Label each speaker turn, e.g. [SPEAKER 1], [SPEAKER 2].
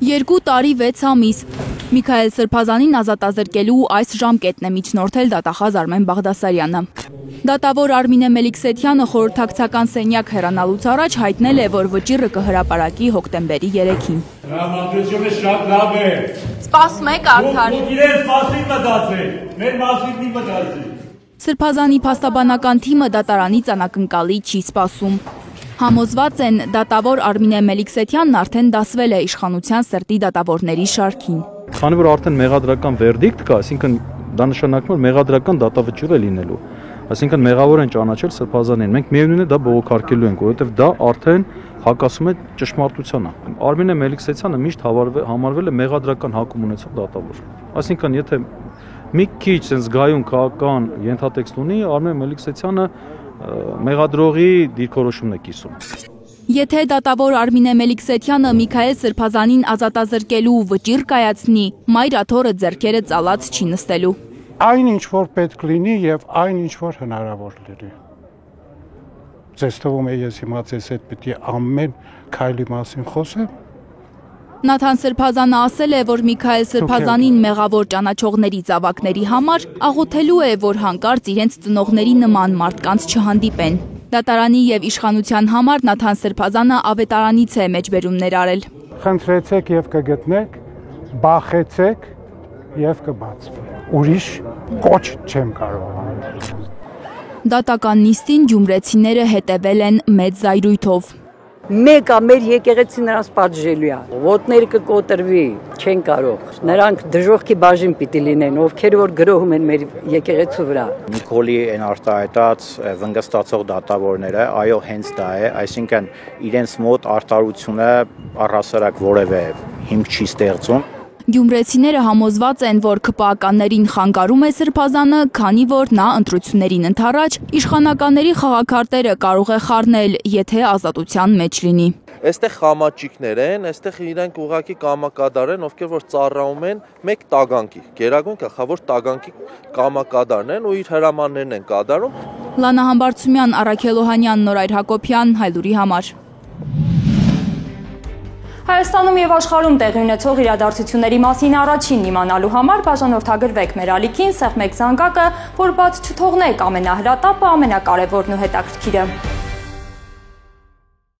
[SPEAKER 1] 2 տարի 6 ամիս Միքայել Սրբազանին ազատազրկելու այս ժամկետն է միջնորդել դատախազ Արմեն Բաղդասարյանը։ Դատավոր Արմինե Մելիքսեթյանը խորհրդակցական սենյակ հեռանալուց առաջ հայտնել է, որ վճիռը կհրապարակի հոկտեմբերի 3-ին։
[SPEAKER 2] Տրամադրությունը շատ լավ է։
[SPEAKER 1] Սպասում եք արդար։
[SPEAKER 2] Իրենց մասին մտածեք, մեր մասին մի մտածեք։
[SPEAKER 1] Սրբազանի փաստաբանական թիմը դատարանից անակնկալի չի սպասում։ Համոզված են, դատավոր Արմինե Մելիքսեթյանն արդեն դասվել է իշխանության սրտի դատավորների շարքին։
[SPEAKER 3] Քանի որ արդեն մեղադրական վերդիկտ կա, այսինքն դա նշանակում է մեղադրական դատավճիռ է լինելու։ Այսինքն մեղավոր են ճանաչել Սրբազանին։ Մենք միևնույն է դա բողոքարկելու ենք, որովհետև դա արդեն հակասում է ճշմարտությանը։ Արմինե Մելիքսեթյանը միշտ համարվել է մեղադրական հակում ունեցող դատավոր։ Այսինքն եթե մի քիչ sense գայուն քաղաքական ենթատեքստ ունի, Արմինե Մելիքսեթյանը մեղադրողի դիրքորոշումն է կիսում։
[SPEAKER 1] Եթե դատավոր Արմինե Մելիքսեթյանը Միքայել Սրբազանին ազատազրկելու վճիռ կայացնի, մայր աթոռը ձեռքերը ծալած չի նստելու։
[SPEAKER 4] Այն ինչ որ պետք լինի եւ այն ինչ որ հնարավոր լինի։ Ձեզ թվում է ես հիմա ձեզ հետ պիտի ամեն քայլի մասին խոսեմ։
[SPEAKER 1] Նաթան Սրբազանը ասել է, որ Միքայել Սրբազանին մեղավոր ճանաչողների զավակների համար աղոթելու է, որ հանկարծ իրենց ծնողների նման մարդկանց չհանդիպեն։ Դատարանի եւ իշխանության համար Նաթան Սրբազանը ավետարանից է մեջբերումներ արել։
[SPEAKER 4] Խնդրեցեք եւ կգտնեք, բախեցեք եւ կբացվի։ Ուրիշ կոչ չեմ կարող անել։
[SPEAKER 1] Դատական նիստին գյումրեցիները հետևել են մեծ զայրույթով։
[SPEAKER 5] Մեկը մեր եկեղեցին նրանց պատժելու է, ոտները կկոտրվի, չեն կարող։ Նրանք դժոխքի բաժին պիտի լինեն, ովքեր որ գրոհում են մեր եկեղեցու վրա։
[SPEAKER 6] Նիկոլի այն արտահայտած վնգստացող դատավորները, այո, հենց դա է, այսինքն իրենց մոտ արդարությունը առհասարակ որևէ հիմք չի ստեղծում։
[SPEAKER 1] Գյումրեցիները համոզված են, որ ԿՊԱ-ականներին խանգարում է Սրբազանը, քանի որ նա ընտրություններին ընդառաջ իշխանականների խաղաքարտերը կարող է խառնել, եթե ազատության մեջ լինի։
[SPEAKER 7] Այստեղ խամաճիկներ են, այստեղ իրենք ուղղակի կամակադար են, ովքեր որ ծառայում են մեկ տագանքի, գերագույն գլխավոր տագանքի կամակադարն են ու իր հրամաններն են կատարում։
[SPEAKER 1] Լանա Համբարձումյան, Առաքել Օհանյան, Նորայր Հակոբյան, Հայլուրի համար։
[SPEAKER 8] Հայաստանում եւ աշխարհում տեղի ունեցող իրադարձությունների մասին առաջին իմանալու համար բաժանորդագրվեք մեր ալիքին, սեղմեք զանգակը, որ բաց չթողնեք ամենահրատապը, ամենակարևորն ու հետաքրքիրը։